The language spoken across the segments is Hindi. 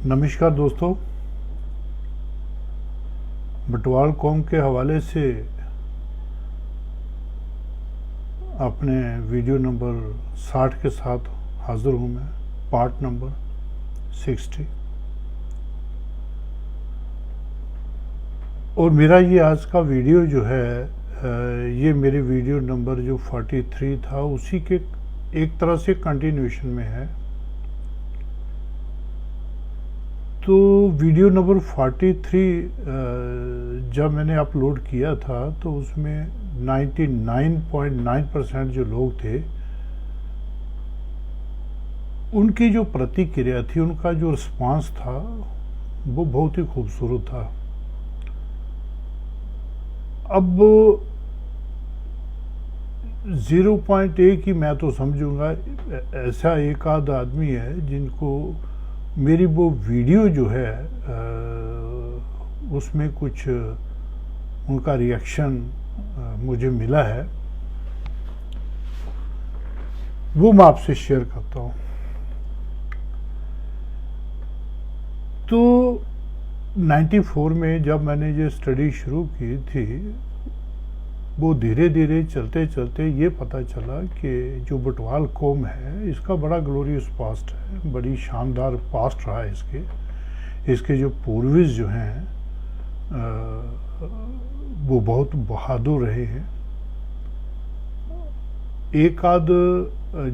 नमस्कार दोस्तों, बटवाल कौम के हवाले से अपने वीडियो नंबर 60 के साथ हाजिर हूँ मैं। पार्ट नंबर 60 और मेरा ये आज का वीडियो जो है ये मेरे वीडियो नंबर जो 43 था उसी के एक तरह से कंटिन्यूएशन में है। तो वीडियो नंबर 43 जब मैंने अपलोड किया था तो उसमें 99.9% जो लोग थे उनकी जो प्रतिक्रिया थी, उनका जो रिस्पांस था वो बहुत ही खूबसूरत था। अब 0.1 ही मैं तो समझूंगा ऐसा एक आध आदमी है जिनको मेरी वो वीडियो जो है उसमें कुछ उनका रिएक्शन मुझे मिला है, वो मैं आपसे शेयर करता हूँ। तो 94 में जब मैंने ये स्टडी शुरू की थी, वो धीरे धीरे चलते चलते ये पता चला कि जो बटवाल कौम है इसका बड़ा ग्लोरियस पास्ट है, बड़ी शानदार पास्ट रहा है इसके जो पूर्वज जो हैं वो बहुत बहादुर रहे हैं। एक आध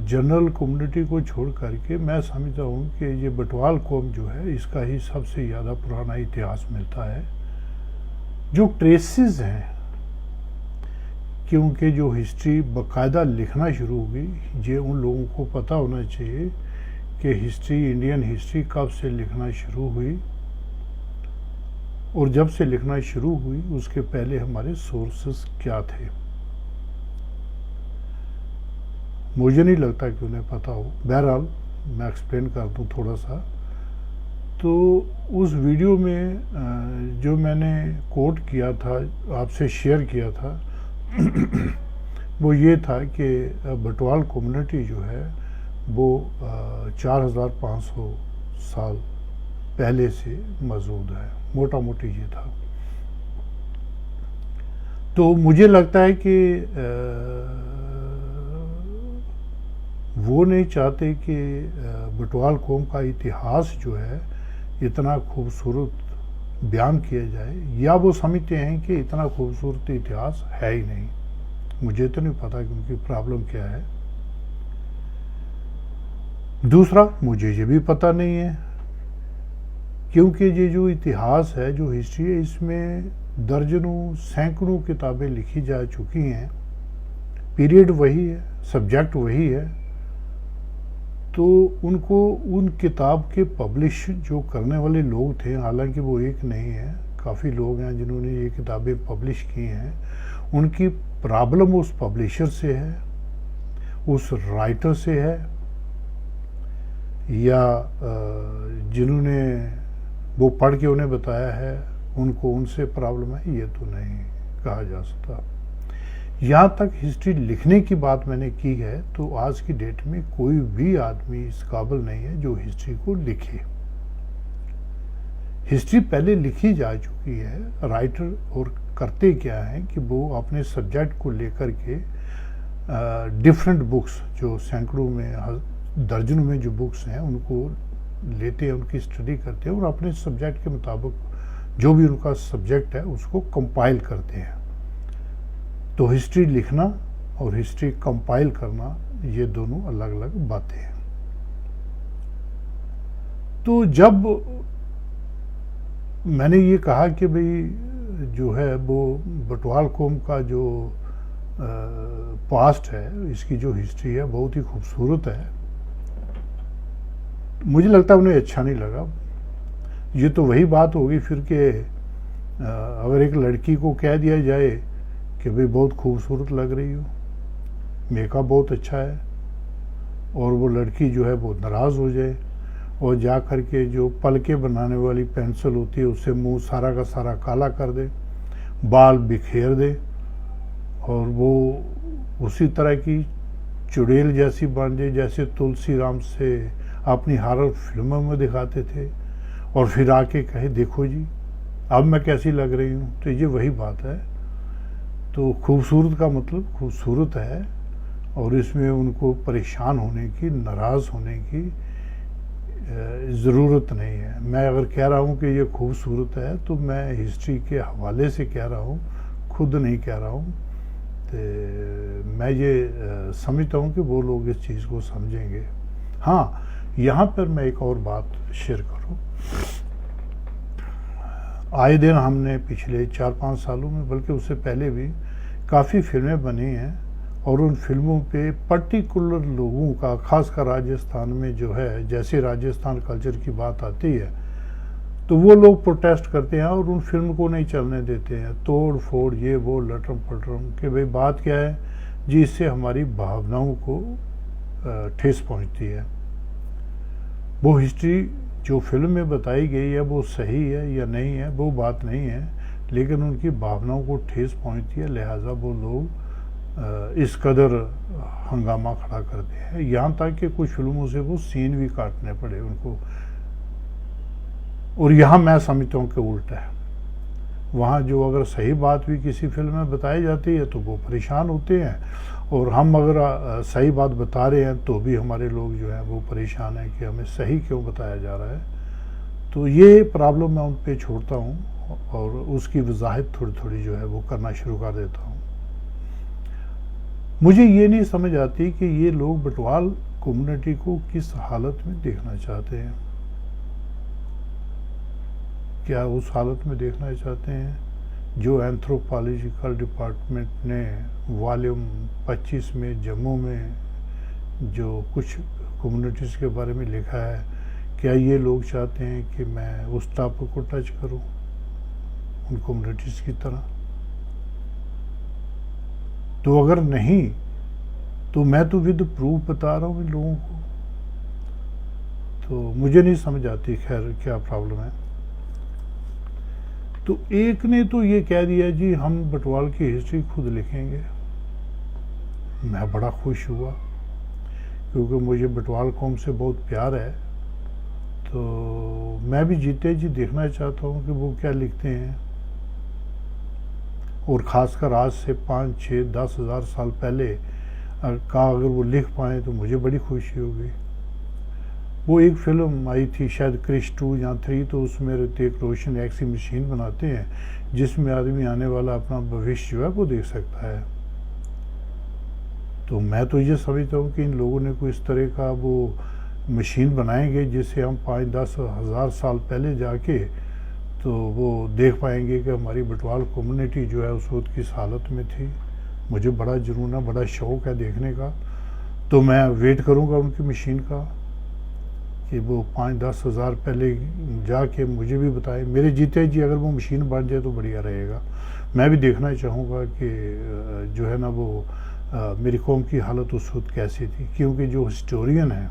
जनरल कम्युनिटी को छोड़ करके मैं समझता हूँ कि ये बटवाल कौम जो है इसका ही सबसे ज़्यादा पुराना इतिहास मिलता है। जो ट्रेसेस हैं, क्योंकि जो हिस्ट्री बाकायदा लिखना शुरू हुई, ये उन लोगों को पता होना चाहिए कि हिस्ट्री, इंडियन हिस्ट्री कब से लिखना शुरू हुई और जब से लिखना शुरू हुई उसके पहले हमारे सोर्सेस क्या थे। मुझे नहीं लगता कि उन्हें पता हो। बहरहाल मैं एक्सप्लेन कर दूं थोड़ा सा। तो उस वीडियो में जो मैंने कोट किया था, आपसे शेयर किया था, वो ये था कि बटवाल कम्युनिटी जो है वो 4500 साल पहले से मौजूद है, मोटा मोटी ये था। तो मुझे लगता है कि वो नहीं चाहते कि बटवाल कौम का इतिहास जो है इतना खूबसूरत बयान किया जाए, या वो समझते हैं कि इतना खूबसूरत इतिहास है ही नहीं। मुझे तो नहीं पता कि उनकी प्रॉब्लम क्या है। दूसरा, मुझे ये भी पता नहीं है, क्योंकि ये जो इतिहास है, जो हिस्ट्री है, इसमें दर्जनों सैकड़ों किताबें लिखी जा चुकी हैं, पीरियड वही है, सब्जेक्ट वही है। तो उनको उन किताब के पब्लिश जो करने वाले लोग थे, हालांकि वो एक नहीं है, काफ़ी लोग हैं जिन्होंने ये किताबें पब्लिश की हैं, उनकी प्रॉब्लम उस पब्लिशर से है, उस राइटर से है, या जिन्होंने वो पढ़ के उन्हें बताया है उनको उनसे प्रॉब्लम है, ये तो नहीं कहा जा सकता। यहाँ तक हिस्ट्री लिखने की बात मैंने की है, तो आज की डेट में कोई भी आदमी इस काबिल नहीं है जो हिस्ट्री को लिखे। हिस्ट्री पहले लिखी जा चुकी है। राइटर और करते क्या है कि वो अपने सब्जेक्ट को लेकर के डिफरेंट बुक्स, जो सैकड़ों में दर्जनों में जो बुक्स हैं, उनको लेते हैं, उनकी स्टडी करते हैं और अपने सब्जेक्ट के मुताबिक जो भी उनका सब्जेक्ट है उसको कंपाइल करते हैं। तो हिस्ट्री लिखना और हिस्ट्री कंपाइल करना ये दोनों अलग अलग बातें हैं। तो जब मैंने ये कहा कि भाई जो है वो बटवाल कौम का जो पास्ट है, इसकी जो हिस्ट्री है बहुत ही खूबसूरत है, मुझे लगता है उन्हें अच्छा नहीं लगा। ये तो वही बात होगी फिर कि अगर एक लड़की को कह दिया जाए कि भाई बहुत खूबसूरत लग रही हो, मेकअप बहुत अच्छा है, और वो लड़की जो है वो नाराज़ हो जाए और जा कर के जो पलके बनाने वाली पेंसिल होती है उससे मुंह सारा का सारा काला कर दे, बाल बिखेर दे, और वो उसी तरह की चुड़ैल जैसी बन जाए जैसे तुलसी राम से अपनी हॉरर फिल्मों में दिखाते थे, और फिर आके कहे देखो जी अब मैं कैसी लग रही हूँ, तो ये वही बात है। तो खूबसूरत का मतलब खूबसूरत है, और इसमें उनको परेशान होने की, नाराज़ होने की ज़रूरत नहीं है। मैं अगर कह रहा हूँ कि ये खूबसूरत है तो मैं हिस्ट्री के हवाले से कह रहा हूँ, खुद नहीं कह रहा हूँ। तो मैं ये समझता हूँ कि वो लोग इस चीज़ को समझेंगे। हाँ, यहाँ पर मैं एक और बात शेयर करूँ। आए दिन हमने पिछले 4-5 सालों में, बल्कि उससे पहले भी, काफ़ी फिल्में बनी हैं, और उन फिल्मों पे पर्टिकुलर लोगों का, खासकर राजस्थान में जो है, जैसे राजस्थान कल्चर की बात आती है तो वो लोग प्रोटेस्ट करते हैं और उन फिल्म को नहीं चलने देते हैं, तोड़ फोड़ ये वो लटरम पटरम, कि भाई बात क्या है जी, इससे हमारी भावनाओं को ठेस पहुंचती है। वो हिस्ट्री जो फिल्म में बताई गई है वो सही है या नहीं है वो बात नहीं है, लेकिन उनकी भावनाओं को ठेस पहुंचती है, लिहाजा वो लोग इस कदर हंगामा खड़ा करते हैं, यहाँ तक कि कुछ फिल्मों से वो सीन भी काटने पड़े उनको। और यहाँ मैं समझता हूँ कि उल्टा है, वहाँ जो अगर सही बात भी किसी फिल्म में बताई जाती है तो वो परेशान होते हैं, और हम अगर सही बात बता रहे हैं तो भी हमारे लोग जो हैं वो परेशान हैं कि हमें सही क्यों बताया जा रहा है। तो ये प्रॉब्लम मैं उन पे छोड़ता हूँ और उसकी वजाहत थोड़ी थोड़ी जो है वो करना शुरू कर देता हूँ। मुझे ये नहीं समझ आती कि ये लोग बटवाल कम्युनिटी को किस हालत में देखना चाहते हैं। क्या उस हालत में देखना चाहते हैं जो एंथ्रोपोलॉजिकल डिपार्टमेंट ने वॉल्यूम 25 में जम्मू में जो कुछ कम्युनिटीज़ के बारे में लिखा है, क्या ये लोग चाहते हैं कि मैं उस टॉपिक को टच करूं उन कम्युनिटीज़ की तरह? तो अगर नहीं तो मैं तो विद प्रूफ बता रहा हूँ इन लोगों को। तो मुझे नहीं समझ आती खैर क्या प्रॉब्लम है। तो एक ने तो ये कह दिया जी हम बटवाल की हिस्ट्री खुद लिखेंगे। मैं बड़ा खुश हुआ क्योंकि मुझे बटवाल कौम से बहुत प्यार है, तो मैं भी जीते जी देखना चाहता हूँ कि वो क्या लिखते हैं। और ख़ासकर आज से 5, 6, 10 हज़ार साल पहले का अगर वो लिख पाएँ तो मुझे बड़ी खुशी होगी। वो एक फिल्म आई थी शायद क्रिश 2 या 3, तो उसमें ऋतिक रोशन ऐसी मशीन बनाते हैं जिसमें आदमी आने वाला अपना भविष्य जो है वो देख सकता है। तो मैं तो ये समझता हूँ कि इन लोगों ने कोई इस तरह का वो मशीन बनाएंगे जिससे हम 5-10 हज़ार साल पहले जाके तो वो देख पाएंगे कि हमारी बटवाल कम्युनिटी जो है उस वक्त किस हालत में थी। मुझे बड़ा जुनून है, बड़ा शौक़ है देखने का। तो मैं वेट करूँगा उनकी मशीन का कि वो 5-10 हज़ार पहले जाके मुझे भी बताए। मेरे जीते जी अगर वो मशीन बन जाए तो बढ़िया रहेगा। मैं भी देखना चाहूँगा कि जो है ना वो मेरी कौम की हालत उस वक्त कैसी थी, क्योंकि जो हिस्टोरियन है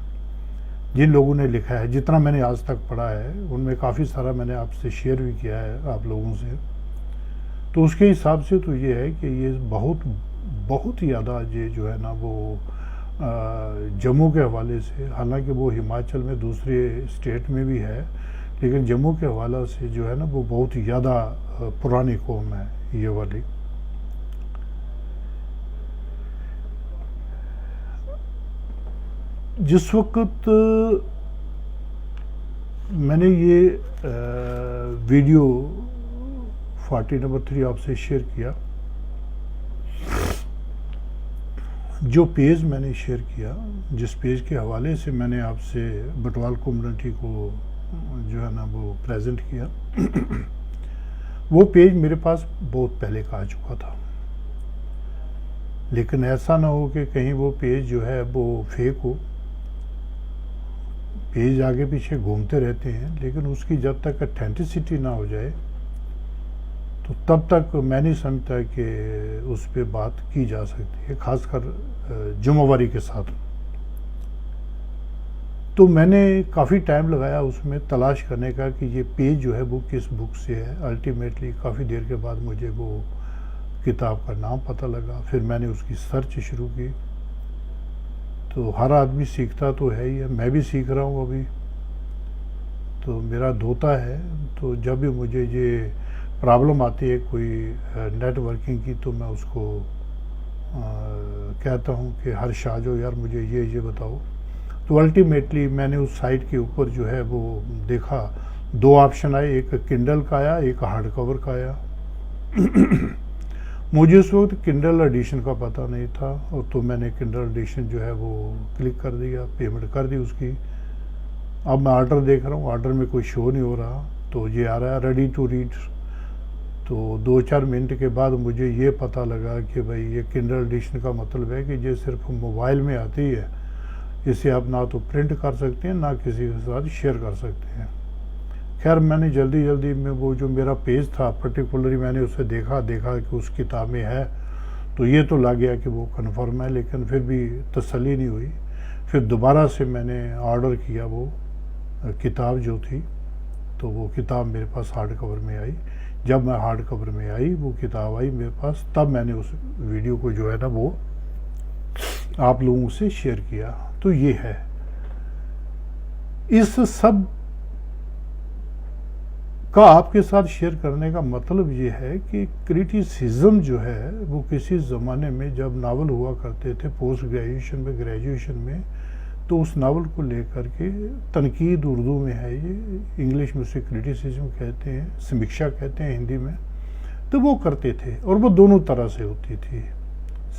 जिन लोगों ने लिखा है, जितना मैंने आज तक पढ़ा है उनमें काफ़ी सारा मैंने आपसे शेयर भी किया है आप लोगों से, तो उसके हिसाब से तो ये है कि ये बहुत ज़्यादा ये जो है ना वो जम्मू के हवाले से, हालांकि वो हिमाचल में दूसरे स्टेट में भी है, लेकिन जम्मू के हवाले से जो है ना वो बहुत ज़्यादा पुरानी कौम है ये वाली। जिस वक्त मैंने ये वीडियो 40 नंबर 3 आपसे शेयर किया, जो पेज मैंने शेयर किया, जिस पेज के हवाले से मैंने आपसे बटवाल कम्युनिटी को जो है ना वो प्रेजेंट किया, वो पेज मेरे पास बहुत पहले का आ चुका था। लेकिन ऐसा ना हो कि कहीं वो पेज जो है वो फेक हो। पेज आगे पीछे घूमते रहते हैं, लेकिन उसकी जब तक ऑथेंटिसिटी ना हो जाए तो तब तक मैं नहीं समझता कि उस पर बात की जा सकती है, खासकर जुम्मेवारी के साथ। तो मैंने काफ़ी टाइम लगाया उसमें तलाश करने का कि ये पेज जो है वो किस बुक से है। अल्टीमेटली काफ़ी देर के बाद मुझे वो किताब का नाम पता लगा, फिर मैंने उसकी सर्च शुरू की। तो हर आदमी सीखता तो है ही है, मैं भी सीख रहा हूँ अभी। तो मेरा धोता है, तो जब भी मुझे ये प्रॉब्लम आती है कोई नेटवर्किंग की, तो मैं उसको कहता हूँ कि हर शाहजो यार मुझे ये बताओ। तो अल्टीमेटली मैंने उस साइट के ऊपर जो है वो देखा, 2 ऑप्शन आए, एक किंडल का आया, एक हार्ड कवर का आया। मुझे उस वक्त किंडल एडिशन का पता नहीं था, और तो मैंने किंडल एडिशन जो है वो क्लिक कर दिया, पेमेंट कर दी उसकी। अब मैं ऑर्डर देख रहा हूँ, ऑर्डर में कोई शो नहीं हो रहा, तो ये आ रहा है रेडी टू रीड। तो 2-4 मिनट के बाद मुझे ये पता लगा कि भाई ये किंडल एडिशन का मतलब है कि ये सिर्फ मोबाइल में आती है, इसे आप ना तो प्रिंट कर सकते हैं ना किसी के साथ शेयर कर सकते हैं। खैर मैंने जल्दी में वो जो मेरा पेज था पर्टिकुलरली मैंने उसे देखा कि उस किताब में है, तो ये तो लग गया कि वो कन्फर्म है, लेकिन फिर भी तसल्ली नहीं हुई। फिर दोबारा से मैंने ऑर्डर किया वो किताब जो थी, तो वो किताब मेरे पास हार्ड कवर में आई। जब मैं हार्ड कवर में आई, वो किताब आई मेरे पास, तब मैंने उस वीडियो को जो है ना वो आप लोगों से शेयर किया। तो ये है, इस सब का आपके साथ शेयर करने का मतलब ये है कि क्रिटिसिज्म जो है वो किसी ज़माने में जब नावल हुआ करते थे पोस्ट ग्रेजुएशन में, ग्रेजुएशन में, तो उस नावल को लेकर के तनकीद उर्दू में है, ये इंग्लिश में उसे क्रिटिसिज्म कहते हैं, समीक्षा कहते हैं हिंदी में, तो वो करते थे। और वो दोनों तरह से होती थी।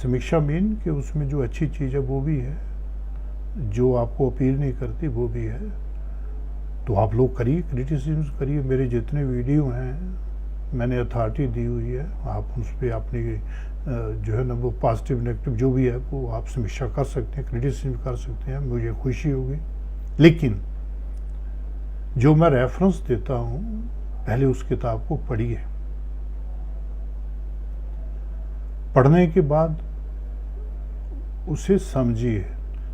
समीक्षा मीन कि उसमें जो अच्छी चीज़ है वो भी है, जो आपको अपील नहीं करती वो भी है। तो आप लोग करिए, क्रिटिसिज्म करिए। मेरे जितने वीडियो हैं मैंने अथॉरिटी दी हुई है, आप उस पर अपनी जो है ना वो पॉजिटिव नेगेटिव जो भी है वो आप समीक्षा कर सकते हैं, क्रिटिसिज्म कर सकते हैं, मुझे खुशी होगी। लेकिन जो मैं रेफरेंस देता हूँ, पहले उस किताब को पढ़िए, पढ़ने के बाद उसे समझिए।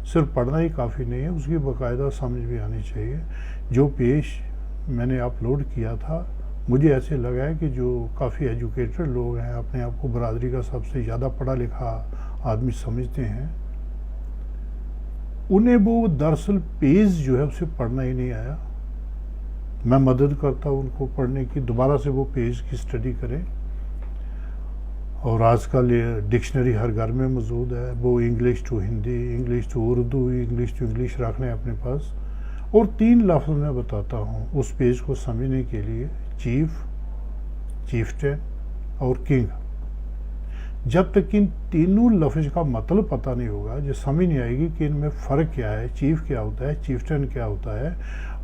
सिर्फ पढ़ना ही काफ़ी नहीं है, उसकी बाकायदा समझ भी आनी चाहिए। जो पेज मैंने अपलोड किया था, मुझे ऐसे लगा है कि जो काफ़ी एजुकेटेड लोग हैं, अपने आप को बरादरी का सबसे ज़्यादा पढ़ा लिखा आदमी समझते हैं, उन्हें वो दरअसल पेज जो है उसे पढ़ना ही नहीं आया। मैं मदद करता हूँ उनको पढ़ने की, दोबारा से वो पेज की स्टडी करें। और आजकल ये डिक्शनरी हर घर में मौजूद है, वो English to Hindi, English to Urdu, English to English रखने अपने पास। और 3 लफ्ज़ मैं बताता हूँ उस पेज को समझने के लिए, चीफ, चीफ्टेन और किंग। जब तक इन तीनों लफ्ज़ का मतलब पता नहीं होगा, जो समझ नहीं आएगी कि इनमें फ़र्क क्या है, चीफ क्या होता है, चीफ्टेन क्या होता है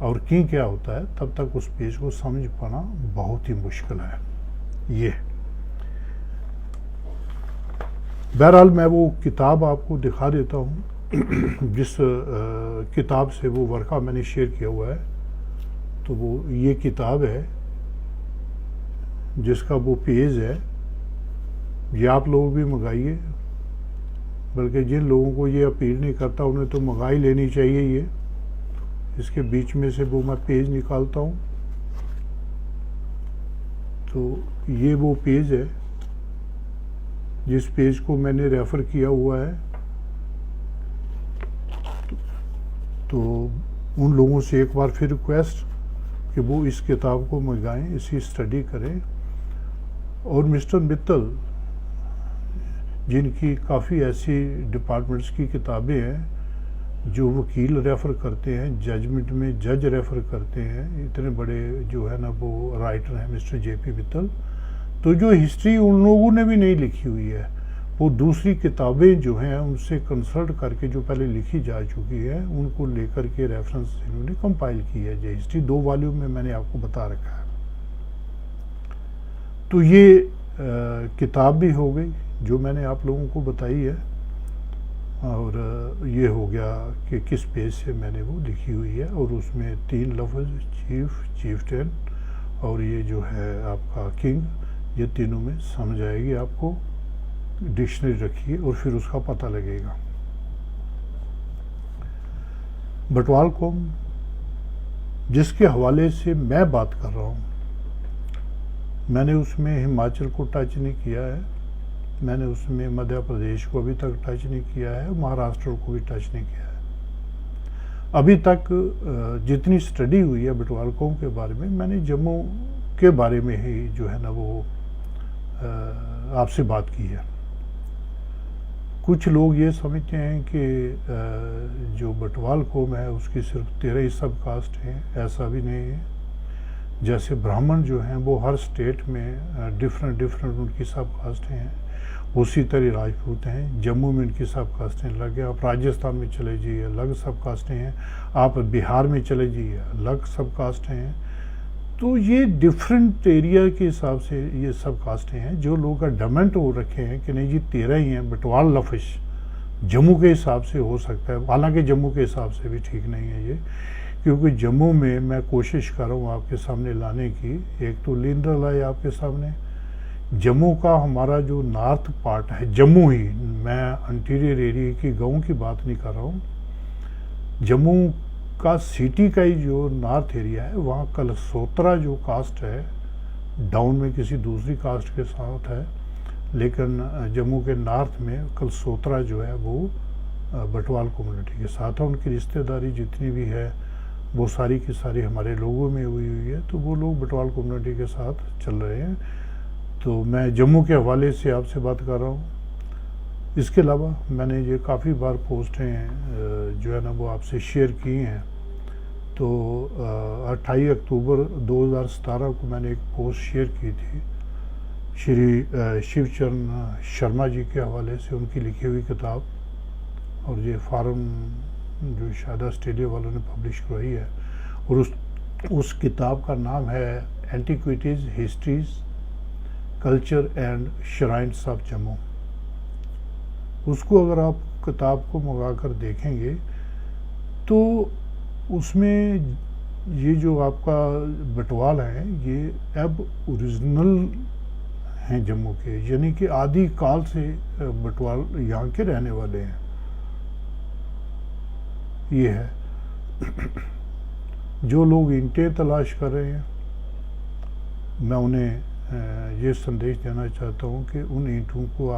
और किंग क्या होता है, तब तक उस पेज को समझ पाना बहुत ही मुश्किल है। ये बहरहाल मैं वो किताब आपको दिखा देता हूँ जिस किताब से वो वर्का मैंने शेयर किया हुआ है। तो वो ये किताब है जिसका वो पेज है, ये आप लोग भी मंगाइए, बल्कि जिन लोगों को ये अपील नहीं करता उन्हें तो मंगा ही लेनी चाहिए। ये इसके बीच में से वो मैं पेज निकालता हूँ, तो ये वो पेज है जिस पेज को मैंने रेफ़र किया हुआ है। तो उन लोगों से एक बार फिर रिक्वेस्ट कि वो इस किताब को मंगाएं, इसी स्टडी करें। और मिस्टर मित्तल जिनकी काफ़ी ऐसी डिपार्टमेंट्स की किताबें हैं जो वकील रेफ़र करते हैं, जजमेंट में जज रेफ़र करते हैं, इतने बड़े जो है ना वो राइटर हैं मिस्टर JP मित्तल। तो जो हिस्ट्री उन लोगों ने भी नहीं लिखी हुई है, वो दूसरी किताबें जो हैं उनसे कंसल्ट करके जो पहले लिखी जा चुकी है उनको लेकर के रेफरेंस इन्होंने कंपाइल की है। ये हिस्ट्री 2 वॉल्यूम में मैंने आपको बता रखा है। तो ये किताब भी हो गई जो मैंने आप लोगों को बताई है, और ये हो गया कि किस पेज से मैंने वो लिखी हुई है। और उसमें 3 लफ्ज़ चीफ, चीफ्टेन और ये जो है आपका किंग, ये तीनों में समझ आएगी आपको। डिक्शनरी रखिए और फिर उसका पता लगेगा। बटवाल कौम जिसके हवाले से मैं बात कर रहा हूँ, मैंने उसमें हिमाचल को टच नहीं किया है, मैंने उसमें मध्य प्रदेश को अभी तक टच नहीं किया है, महाराष्ट्र को भी टच नहीं किया है। अभी तक जितनी स्टडी हुई है बटवाल कौम के बारे में, मैंने जम्मू के बारे में ही जो है ना वो आपसे बात की है। कुछ लोग ये समझते हैं कि जो बटवाल कौम है उसकी सिर्फ 13 ही सब कास्ट हैं, ऐसा भी नहीं है। जैसे ब्राह्मण जो हैं वो हर स्टेट में डिफरेंट उनकी सब कास्टें हैं, उसी तरह राजपूत हैं। जम्मू में इनकी सब कास्टें अलग है। आप राजस्थान में चले जाइए अलग सब कास्टें हैं, आप बिहार में चले जाइए अलग सब कास्टें हैं। तो ये डिफरेंट एरिया के हिसाब से ये सब कास्टें हैं। जो लोग अडमेंट हो रखे हैं कि नहीं जी 13 ही हैं, बटवाल लफ्ज़ जम्मू के हिसाब से हो सकता है, हालांकि जम्मू के हिसाब से भी ठीक नहीं है ये, क्योंकि जम्मू में मैं कोशिश कर रहा हूँ आपके सामने लाने की। एक तो लिंडर लाए आपके सामने, जम्मू का हमारा जो नॉर्थ पार्ट है, जम्मू ही, मैं इंटीरियर एरिया की गाँव की बात नहीं कर रहा हूँ, जम्मू का सिटी का ही जो नॉर्थ एरिया है, वहाँ कलसोत्रा जो कास्ट है डाउन में किसी दूसरी कास्ट के साथ है, लेकिन जम्मू के नॉर्थ में कलसोत्रा जो है वो बटवाल कम्युनिटी के साथ है। उनकी रिश्तेदारी जितनी भी है वो सारी की सारी हमारे लोगों में हुई है, तो वो लोग बटवाल कम्युनिटी के साथ चल रहे हैं। तो मैं जम्मू के हवाले से आपसे बात कर रहा हूँ। इसके अलावा मैंने ये काफ़ी बार पोस्टें जो है ना वो आपसे शेयर की हैं। तो 28 अक्टूबर 2017 को मैंने एक पोस्ट शेयर की थी श्री शिवचरण शर्मा जी के हवाले से, उनकी लिखी हुई किताब, और ये फार्म जो शायद ऑस्ट्रेलिया वालों ने पब्लिश करवाई है, और उस किताब का नाम है antiquities, histories, culture and shrines of Jammu. उसको अगर आप किताब को मंगा कर देखेंगे तो उसमें ये जो आपका बटवाल हैं ये अब ओरिजिनल हैं जम्मू के, यानी कि आदि काल से बटवाल यहाँ के रहने वाले हैं। ये है जो लोग ईंटें तलाश कर रहे हैं, मैं उन्हें ये संदेश देना चाहता हूँ कि उन ईंटों को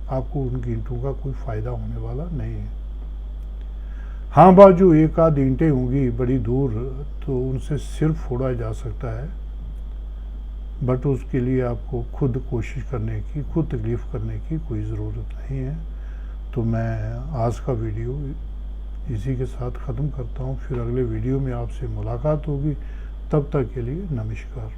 आपको उनकी ईंटों का कोई फ़ायदा होने वाला नहीं है। हाँ, बात जो एक आध ईंटें होंगी बड़ी दूर, तो उनसे सिर फोड़ा जा सकता है, बट उसके लिए आपको खुद कोशिश करने की, खुद तकलीफ़ करने की कोई ज़रूरत नहीं है। तो मैं आज का वीडियो इसी के साथ ख़त्म करता हूँ, फिर अगले वीडियो में आपसे मुलाकात होगी। तब तक के लिए नमस्कार।